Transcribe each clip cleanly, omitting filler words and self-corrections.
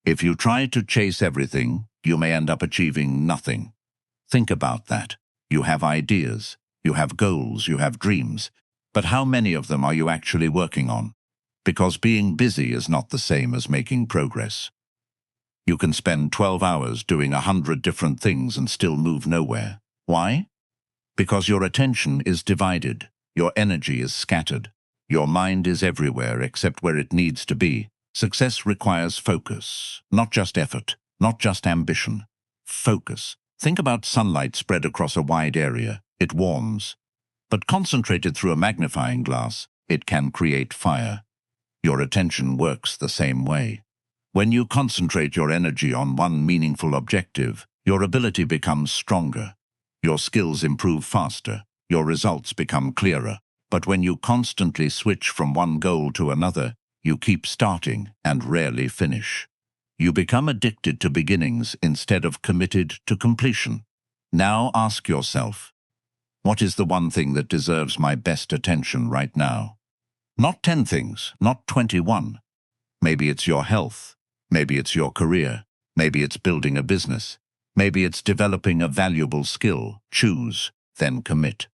If you try to chase everything, you may end up achieving nothing. Think about that. You have ideas, you have goals, you have dreams, but how many of them are you actually working on? Because being busy is not the same as making progress. You can spend 12 hours doing 100 different things and still move nowhere. Why? Because your attention is divided, your energy is scattered, your mind is everywhere except where it needs to be. Success requires focus, not just effort, not just ambition. Focus. Think about sunlight spread across a wide area. It warms. But concentrated through a magnifying glass, it can create fire. Your attention works the same way. When you concentrate your energy on one meaningful objective, your ability becomes stronger. Your skills improve faster. Your results become clearer. But when you constantly switch from one goal to another, you keep starting and rarely finish. You become addicted to beginnings instead of committed to completion. Now ask yourself, what is the one thing that deserves my best attention right now? Not 10 things, not 21. Maybe it's your health. Maybe it's your career. Maybe it's building a business. Maybe it's developing a valuable skill. Choose, then commit.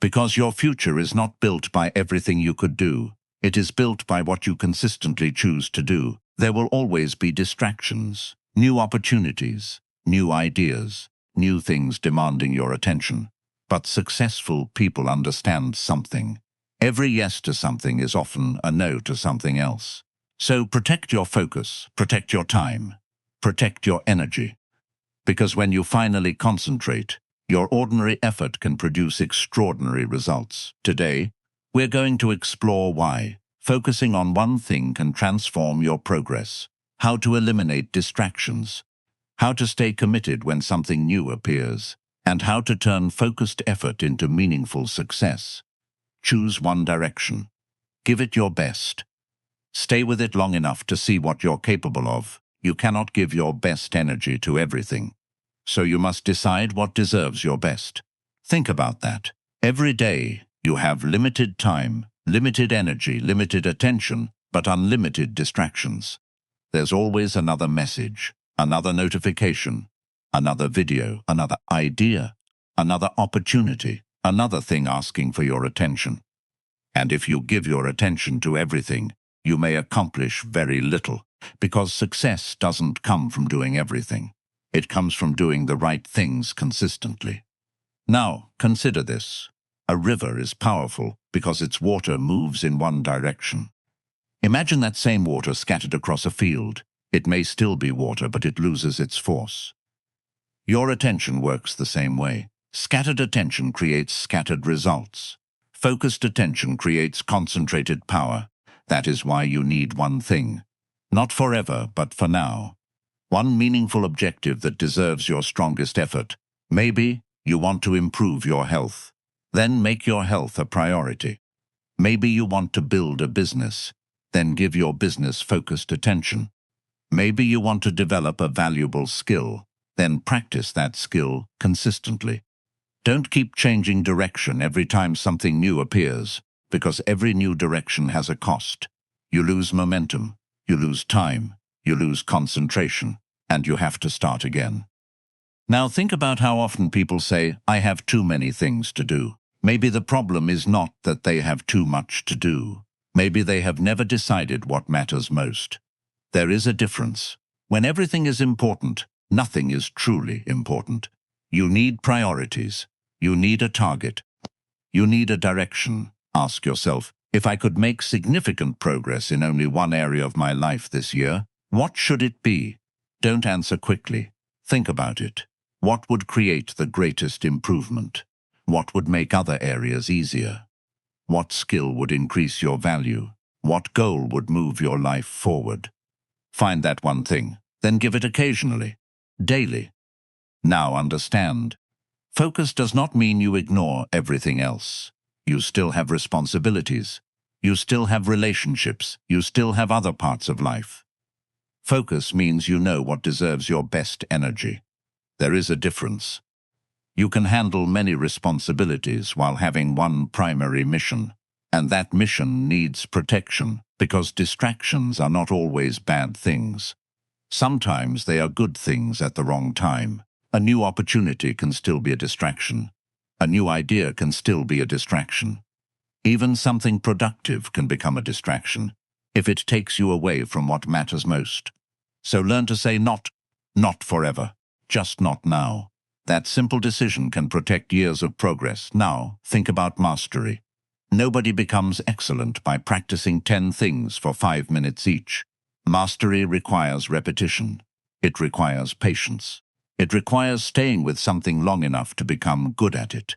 Because your future is not built by everything you could do. It is built by what you consistently choose to do. There will always be distractions, new opportunities, new ideas, new things demanding your attention. But successful people understand something. Every yes to something is often a no to something else. So protect your focus, protect your time, protect your energy. Because when you finally concentrate, your ordinary effort can produce extraordinary results. Today, we're going to explore why focusing on one thing can transform your progress, how to eliminate distractions, how to stay committed when something new appears, and how to turn focused effort into meaningful success. Choose one direction. Give it your best. Stay with it long enough to see what you're capable of. You cannot give your best energy to everything. So you must decide what deserves your best. Think about that. Every day, you have limited time, limited energy, limited attention, but unlimited distractions. There's always another message, another notification, another video, another idea, another opportunity, another thing asking for your attention. And if you give your attention to everything, you may accomplish very little, because success doesn't come from doing everything. It comes from doing the right things consistently. Now, consider this. A river is powerful because its water moves in one direction. Imagine that same water scattered across a field. It may still be water, but it loses its force. Your attention works the same way. Scattered attention creates scattered results. Focused attention creates concentrated power. That is why you need one thing. Not forever, but for now. One meaningful objective that deserves your strongest effort. Maybe you want to improve your health. Then make your health a priority. Maybe you want to build a business. Then give your business focused attention. Maybe you want to develop a valuable skill. Then practice that skill consistently. Don't keep changing direction every time something new appears, because every new direction has a cost. You lose momentum, you lose time, you lose concentration, and you have to start again. Now think about how often people say, I have too many things to do. Maybe the problem is not that they have too much to do. Maybe they have never decided what matters most. There is a difference. When everything is important, nothing is truly important. You need priorities. You need a target. You need a direction. Ask yourself, if I could make significant progress in only one area of my life this year, what should it be? Don't answer quickly. Think about it. What would create the greatest improvement? What would make other areas easier? What skill would increase your value? What goal would move your life forward? Find that one thing, then give it occasionally, daily. Now understand. Focus does not mean you ignore everything else. You still have responsibilities. You still have relationships. You still have other parts of life. Focus means you know what deserves your best energy. There is a difference. You can handle many responsibilities while having one primary mission. And that mission needs protection, because distractions are not always bad things. Sometimes they are good things at the wrong time. A new opportunity can still be a distraction. A new idea can still be a distraction. Even something productive can become a distraction if it takes you away from what matters most. So learn to say not forever, just not now. That simple decision can protect years of progress. Now, think about mastery. Nobody becomes excellent by practicing 10 things for 5 minutes each. Mastery requires repetition. It requires patience. It requires staying with something long enough to become good at it.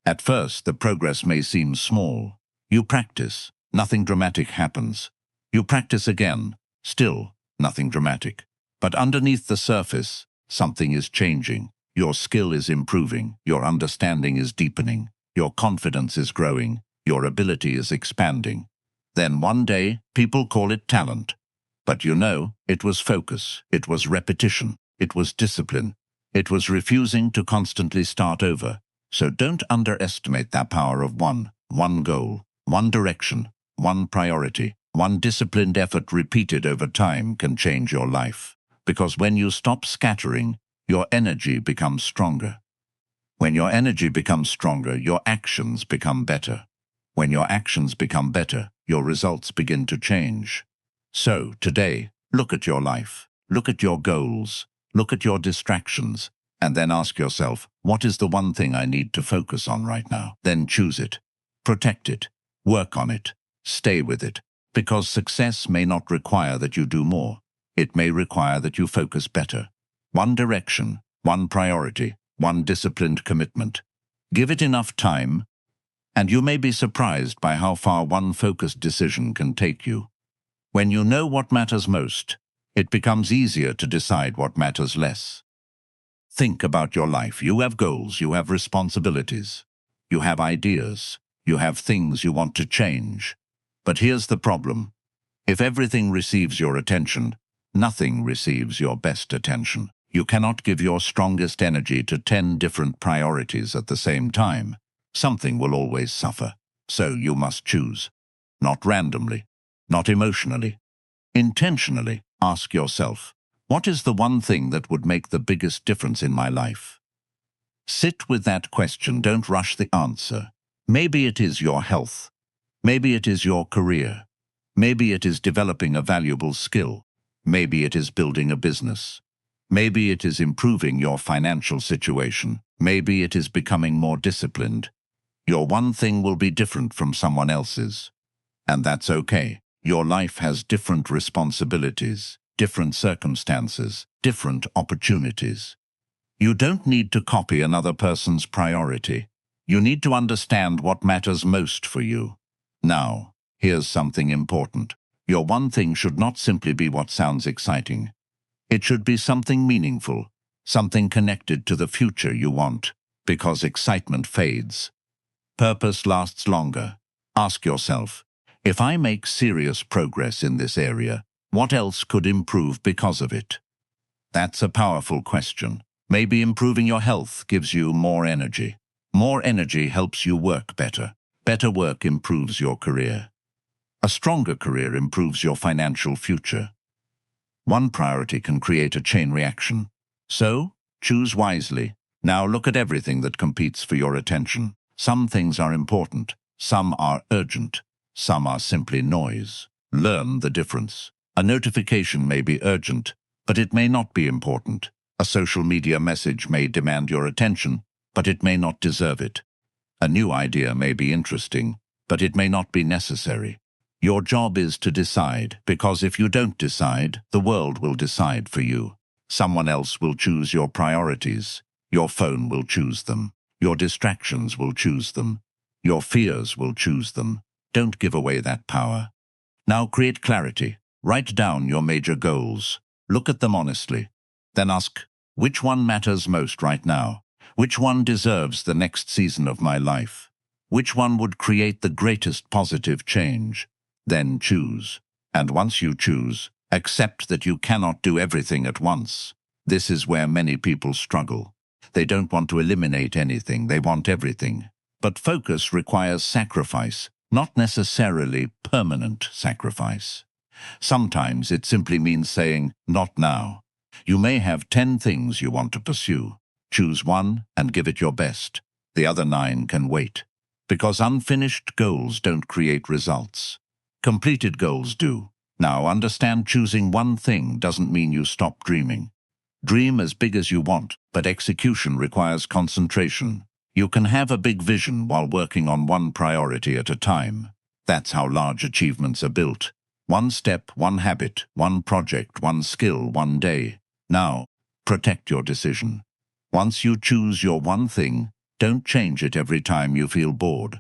At first, the progress may seem small. You practice, nothing dramatic happens. You practice again, still nothing dramatic. But underneath the surface, something is changing. Your skill is improving, your understanding is deepening, your confidence is growing, your ability is expanding. Then one day, people call it talent. But you know, it was focus, it was repetition, it was discipline, it was refusing to constantly start over. So don't underestimate that power of one goal, one direction, one priority. One disciplined effort repeated over time can change your life. Because when you stop scattering, your energy becomes stronger. When your energy becomes stronger, your actions become better. When your actions become better, your results begin to change. So, today, look at your life, look at your goals, look at your distractions, and then ask yourself, what is the one thing I need to focus on right now? Then choose it, protect it, work on it, stay with it, because success may not require that you do more. It may require that you focus better. One direction, one priority, one disciplined commitment. Give it enough time, and you may be surprised by how far one focused decision can take you. When you know what matters most, it becomes easier to decide what matters less. Think about your life. You have goals, you have responsibilities, you have ideas, you have things you want to change. But here's the problem. If everything receives your attention, nothing receives your best attention. You cannot give your strongest energy to 10 different priorities at the same time. Something will always suffer. So you must choose. Not randomly, not emotionally. Intentionally, ask yourself, what is the one thing that would make the biggest difference in my life? Sit with that question, don't rush the answer. Maybe it is your health. Maybe it is your career. Maybe it is developing a valuable skill. Maybe it is building a business. Maybe it is improving your financial situation. Maybe it is becoming more disciplined. Your one thing will be different from someone else's. And that's okay. Your life has different responsibilities, different circumstances, different opportunities. You don't need to copy another person's priority. You need to understand what matters most for you. Now, here's something important. Your one thing should not simply be what sounds exciting. It should be something meaningful, something connected to the future you want, because excitement fades. Purpose lasts longer. Ask yourself, if I make serious progress in this area, what else could improve because of it? That's a powerful question. Maybe improving your health gives you more energy. More energy helps you work better. Better work improves your career. A stronger career improves your financial future. One priority can create a chain reaction. So, choose wisely. Now look at everything that competes for your attention. Some things are important. Some are urgent. Some are simply noise. Learn the difference. A notification may be urgent, but it may not be important. A social media message may demand your attention, but it may not deserve it. A new idea may be interesting, but it may not be necessary. Your job is to decide, because if you don't decide, the world will decide for you. Someone else will choose your priorities. Your phone will choose them. Your distractions will choose them. Your fears will choose them. Don't give away that power. Now create clarity. Write down your major goals. Look at them honestly. Then ask, which one matters most right now? Which one deserves the next season of my life? Which one would create the greatest positive change? Then choose. And once you choose, accept that you cannot do everything at once. This is where many people struggle. They don't want to eliminate anything, they want everything. But focus requires sacrifice, not necessarily permanent sacrifice. Sometimes it simply means saying, not now. You may have 10 things you want to pursue. Choose one and give it your best. The other 9 can wait. Because unfinished goals don't create results. Completed goals do. Now, understand, choosing one thing doesn't mean you stop dreaming. Dream as big as you want, but execution requires concentration. You can have a big vision while working on one priority at a time. That's how large achievements are built. One step, one habit, one project, one skill, one day. Now, protect your decision. Once you choose your one thing, don't change it every time you feel bored.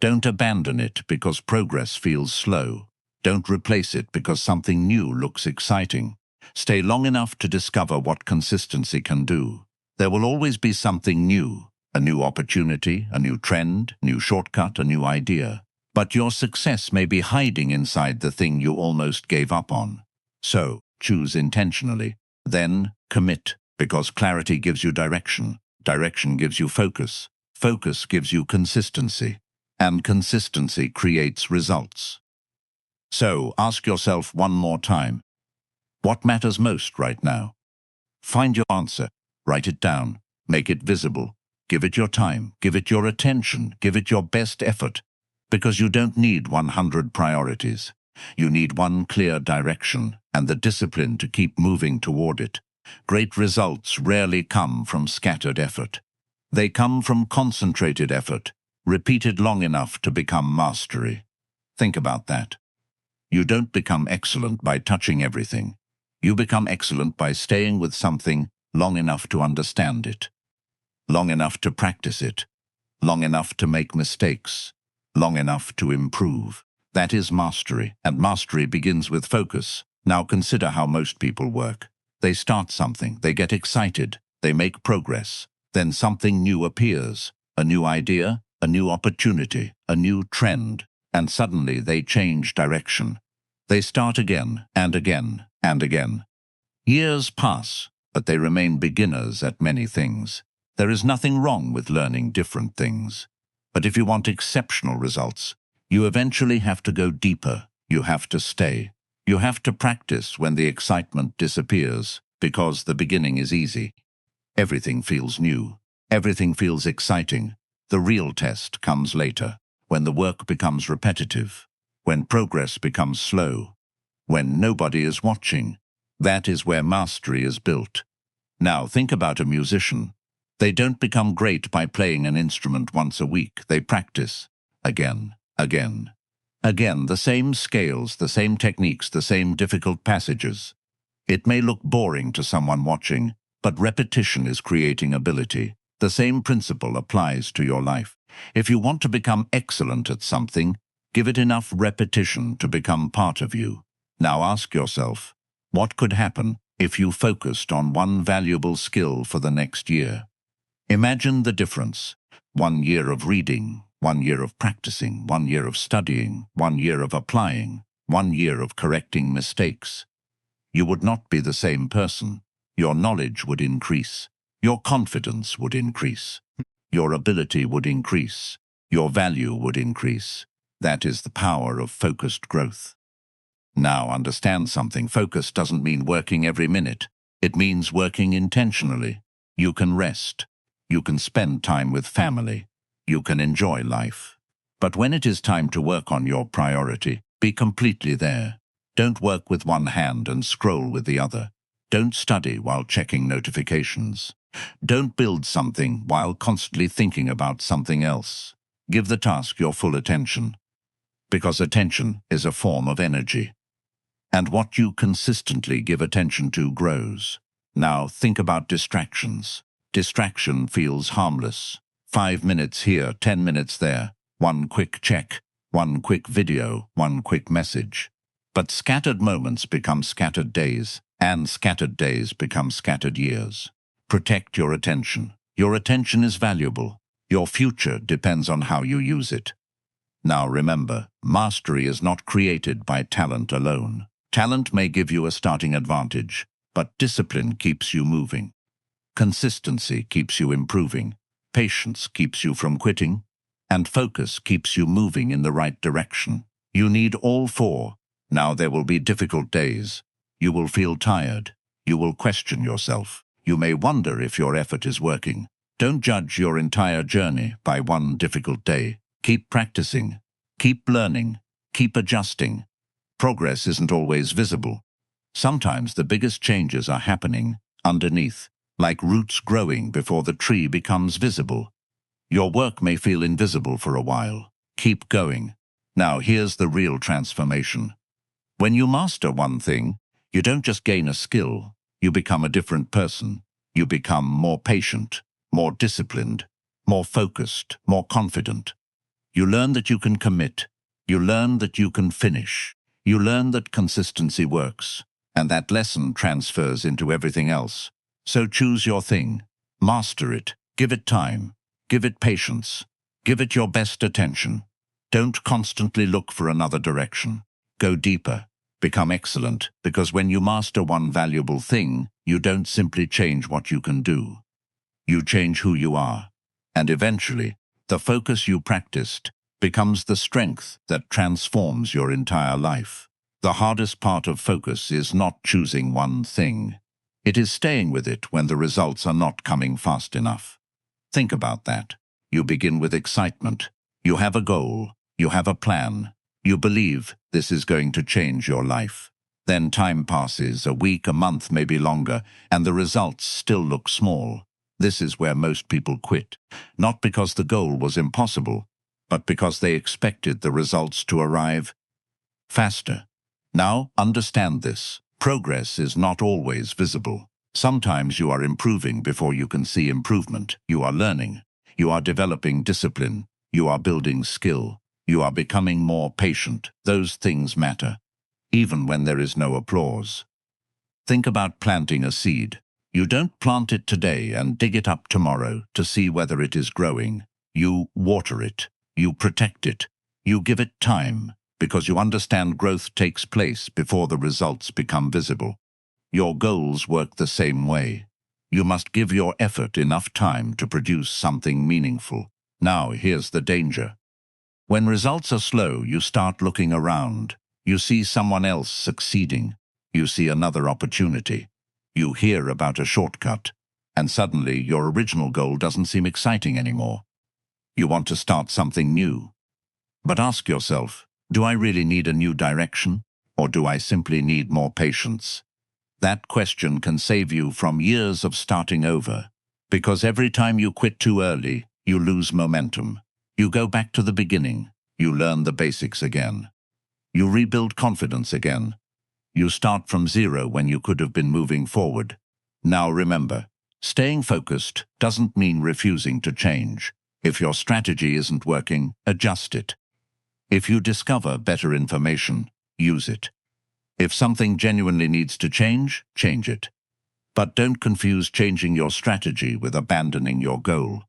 Don't abandon it because progress feels slow. Don't replace it because something new looks exciting. Stay long enough to discover what consistency can do. There will always be something new, a new opportunity, a new trend, new shortcut, a new idea. But your success may be hiding inside the thing you almost gave up on. So, choose intentionally. Then, commit, because clarity gives you direction. Direction gives you focus. Focus gives you consistency. And consistency creates results. So, ask yourself one more time. What matters most right now? Find your answer. Write it down. Make it visible. Give it your time. Give it your attention. Give it your best effort. Because you don't need 100 priorities. You need one clear direction and the discipline to keep moving toward it. Great results rarely come from scattered effort. They come from concentrated effort, repeated long enough to become mastery. Think about that. You don't become excellent by touching everything. You become excellent by staying with something long enough to understand it, long enough to practice it, long enough to make mistakes, long enough to improve. That is mastery, and mastery begins with focus. Now consider how most people work. They start something, they get excited, they make progress. Then something new appears, a new idea, a new opportunity, a new trend, and suddenly they change direction. They start again, and again, and again. Years pass, but they remain beginners at many things. There is nothing wrong with learning different things. But if you want exceptional results, you eventually have to go deeper. You have to stay. You have to practice when the excitement disappears, because the beginning is easy. Everything feels new. Everything feels exciting. The real test comes later, when the work becomes repetitive, when progress becomes slow, when nobody is watching. That is where mastery is built. Now think about a musician. They don't become great by playing an instrument once a week. They practice again, again, again, the same scales, the same techniques, the same difficult passages. It may look boring to someone watching, but repetition is creating ability. The same principle applies to your life. If you want to become excellent at something, give it enough repetition to become part of you. Now ask yourself, what could happen if you focused on one valuable skill for the next year? Imagine the difference. 1 year of reading, 1 year of practicing, 1 year of studying, 1 year of applying, 1 year of correcting mistakes. You would not be the same person. Your knowledge would increase. Your confidence would increase. Your ability would increase. Your value would increase. That is the power of focused growth. Now understand something. Focus doesn't mean working every minute. It means working intentionally. You can rest. You can spend time with family. You can enjoy life. But when it is time to work on your priority, be completely there. Don't work with one hand and scroll with the other. Don't study while checking notifications. Don't build something while constantly thinking about something else. Give the task your full attention, because attention is a form of energy. And what you consistently give attention to grows. Now think about distractions. Distraction feels harmless. 5 minutes here, 10 minutes there. One quick check, one quick video, one quick message. But scattered moments become scattered days, and scattered days become scattered years. Protect your attention. Your attention is valuable. Your future depends on how you use it. Now remember, mastery is not created by talent alone. Talent may give you a starting advantage, but discipline keeps you moving. Consistency keeps you improving. Patience keeps you from quitting. And focus keeps you moving in the right direction. You need all four. Now there will be difficult days. You will feel tired. You will question yourself. You may wonder if your effort is working. Don't judge your entire journey by one difficult day. Keep practicing. Keep learning. Keep adjusting. Progress isn't always visible. Sometimes the biggest changes are happening underneath, like roots growing before the tree becomes visible. Your work may feel invisible for a while. Keep going. Now here's the real transformation. When you master one thing, you don't just gain a skill, you become a different person. You become more patient, more disciplined, more focused, more confident. You learn that you can commit. You learn that you can finish. You learn that consistency works. And that lesson transfers into everything else. So choose your thing. Master it. Give it time. Give it patience. Give it your best attention. Don't constantly look for another direction. Go deeper. Become excellent, because when you master one valuable thing, you don't simply change what you can do. You change who you are. And eventually, the focus you practiced becomes the strength that transforms your entire life. The hardest part of focus is not choosing one thing. It is staying with it when the results are not coming fast enough. Think about that. You begin with excitement. You have a goal. You have a plan. You believe this is going to change your life. Then time passes, a week, a month, maybe longer, and the results still look small. This is where most people quit. Not because the goal was impossible, but because they expected the results to arrive faster. Now, understand this. Progress is not always visible. Sometimes you are improving before you can see improvement. You are learning. You are developing discipline. You are building skill. You are becoming more patient. Those things matter, even when there is no applause. Think about planting a seed. You don't plant it today and dig it up tomorrow to see whether it is growing. You water it. You protect it. You give it time, because you understand growth takes place before the results become visible. Your goals work the same way. You must give your effort enough time to produce something meaningful. Now, here's the danger. When results are slow, you start looking around. You see someone else succeeding. You see another opportunity. You hear about a shortcut. And suddenly, your original goal doesn't seem exciting anymore. You want to start something new. But ask yourself, do I really need a new direction? Or do I simply need more patience? That question can save you from years of starting over. Because every time you quit too early, you lose momentum. You go back to the beginning. You learn the basics again. You rebuild confidence again. You start from zero when you could have been moving forward. Now remember, staying focused doesn't mean refusing to change. If your strategy isn't working, adjust it. If you discover better information, use it. If something genuinely needs to change, change it. But don't confuse changing your strategy with abandoning your goal.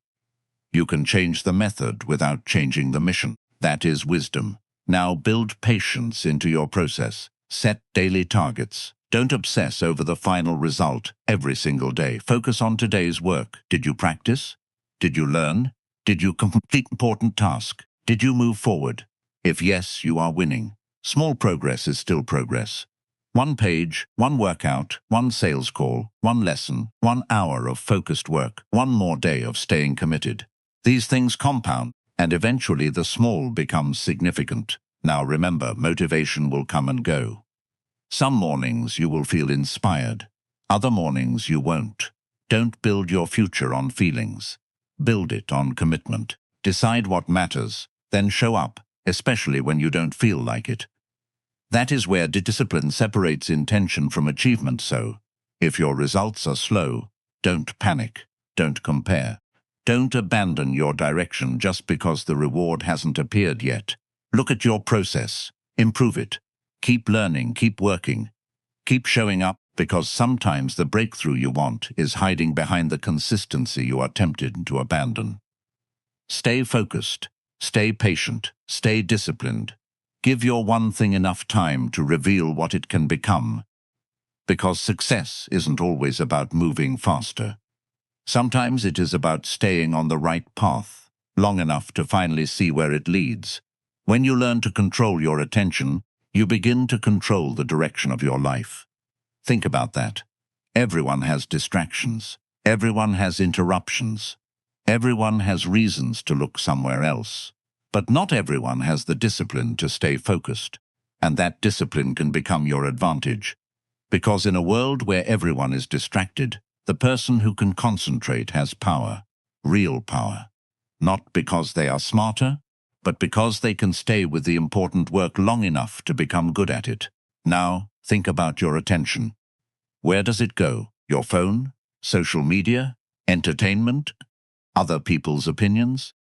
You can change the method without changing the mission. That is wisdom. Now build patience into your process. Set daily targets. Don't obsess over the final result every single day. Focus on today's work. Did you practice? Did you learn? Did you complete important task? Did you move forward? If yes, you are winning. Small progress is still progress. One page, one workout, one sales call, one lesson, 1 hour of focused work, one more day of staying committed. These things compound, and eventually the small becomes significant. Now remember, motivation will come and go. Some mornings you will feel inspired. Other mornings you won't. Don't build your future on feelings. Build it on commitment. Decide what matters, then show up, especially when you don't feel like it. That is where discipline separates intention from achievement. So, if your results are slow, don't panic. Don't compare. Don't abandon your direction just because the reward hasn't appeared yet. Look at your process. Improve it. Keep learning, keep working. Keep showing up, because sometimes the breakthrough you want is hiding behind the consistency you are tempted to abandon. Stay focused. Stay patient. Stay disciplined. Give your one thing enough time to reveal what it can become. Because success isn't always about moving faster. Sometimes it is about staying on the right path, long enough to finally see where it leads. When you learn to control your attention, You begin to control the direction of your life. Think about that. Everyone has distractions. Everyone has interruptions. Everyone has reasons to look somewhere else. But not everyone has the discipline to stay focused. And that discipline can become your advantage. Because in a world where everyone is distracted, the person who can concentrate has power. Real power. Not because they are smarter, but because they can stay with the important work long enough to become good at it. Now, think about your attention. Where does it go? Your phone? Social media? Entertainment? Other people's opinions?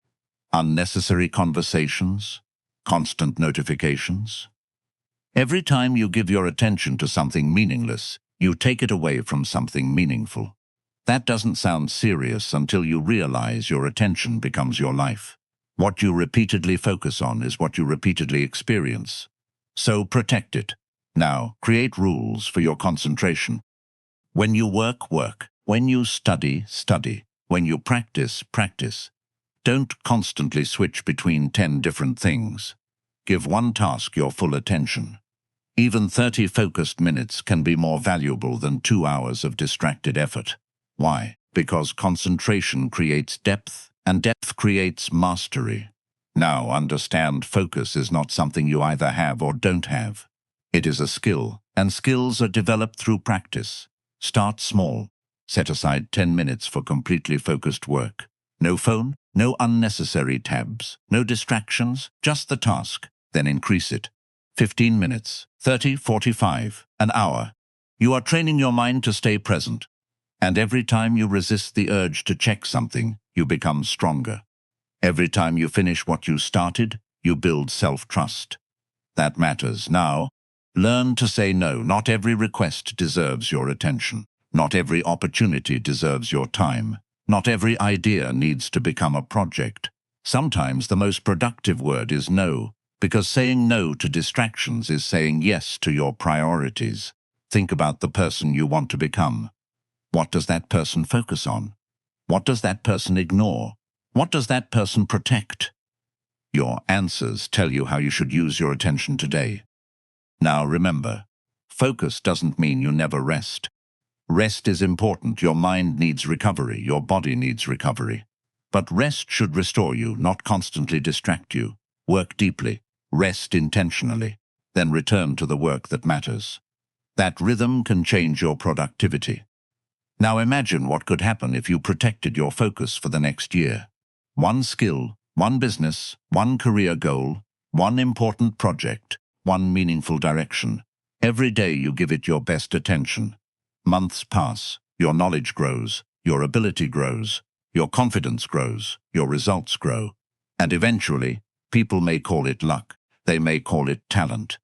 Unnecessary conversations? Constant notifications? Every time you give your attention to something meaningless, you take it away from something meaningful. That doesn't sound serious until you realize your attention becomes your life. What you repeatedly focus on is what you repeatedly experience. So protect it. Now, create rules for your concentration. When you work, work. When you study, study. When you practice, practice. Don't constantly switch between 10 different things. Give one task your full attention. Even 30 focused minutes can be more valuable than 2 hours of distracted effort. Why? Because concentration creates depth, and depth creates mastery. Now, understand, focus is not something you either have or don't have. It is a skill, and skills are developed through practice. Start small. Set aside 10 minutes for completely focused work. No phone, no unnecessary tabs, no distractions, just the task. Then increase it. 15 minutes, 30, 45, an hour. You are training your mind to stay present. And every time you resist the urge to check something, you become stronger. Every time you finish what you started, you build self-trust. That matters. Now, learn to say no. Not every request deserves your attention. Not every opportunity deserves your time. Not every idea needs to become a project. Sometimes the most productive word is no, because saying no to distractions is saying yes to your priorities. Think about the person you want to become. What does that person focus on? What does that person ignore? What does that person protect? Your answers tell you how you should use your attention today. Now remember, focus doesn't mean you never rest. Rest is important. Your mind needs recovery. Your body needs recovery. But rest should restore you, not constantly distract you. Work deeply. Rest intentionally. Then return to the work that matters. That rhythm can change your productivity. Now imagine what could happen if you protected your focus for the next year. One skill, one business, one career goal, one important project, one meaningful direction. Every day you give it your best attention. Months pass, your knowledge grows, your ability grows, your confidence grows, your results grow. And eventually, people may call it luck, they may call it talent.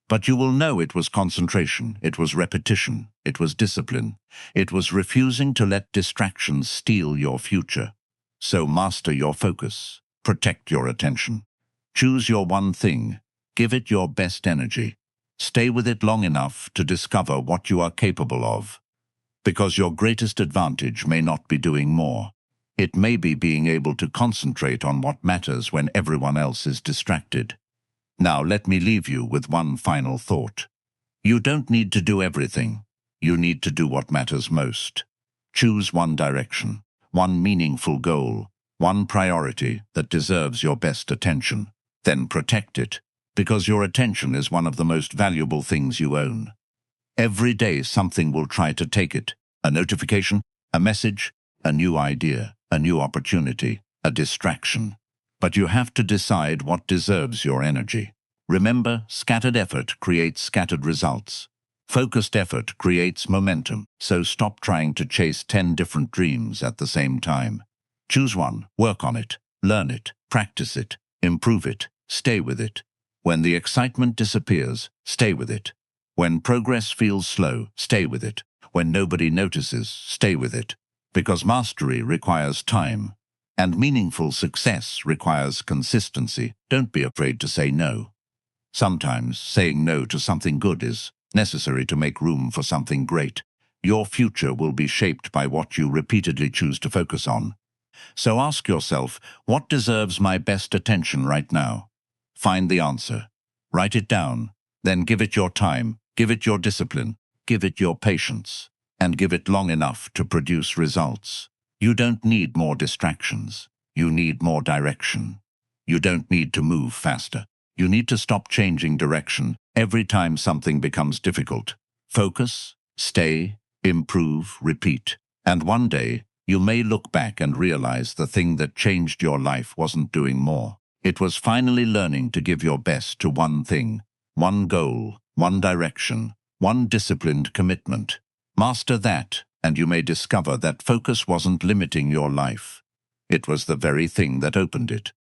But you will know it was concentration, it was repetition, it was discipline, it was refusing to let distractions steal your future. So master your focus, protect your attention. Choose your one thing, give it your best energy. Stay with it long enough to discover what you are capable of. Because your greatest advantage may not be doing more. It may be being able to concentrate on what matters when everyone else is distracted. Now let me leave you with one final thought. You don't need to do everything. You need to do what matters most. Choose one direction, one meaningful goal, one priority that deserves your best attention. Then protect it, because your attention is one of the most valuable things you own. Every day something will try to take it. A notification, a message, a new idea, a new opportunity, a distraction. But you have to decide what deserves your energy. Remember, scattered effort creates scattered results. Focused effort creates momentum, so stop trying to chase 10 different dreams at the same time. Choose one, work on it, learn it, practice it, improve it, stay with it. When the excitement disappears, stay with it. When progress feels slow, stay with it. When nobody notices, stay with it. Because mastery requires time. And meaningful success requires consistency. Don't be afraid to say no. Sometimes saying no to something good is necessary to make room for something great. Your future will be shaped by what you repeatedly choose to focus on. So ask yourself, what deserves my best attention right now? Find the answer. Write it down. Then give it your time, give it your discipline, give it your patience, and give it long enough to produce results. You don't need more distractions. You need more direction. You don't need to move faster. You need to stop changing direction every time something becomes difficult. Focus, stay, improve, repeat. And one day, you may look back and realize the thing that changed your life wasn't doing more. It was finally learning to give your best to one thing, one goal, one direction, one disciplined commitment. Master that, and you may discover that focus wasn't limiting your life. It was the very thing that opened it.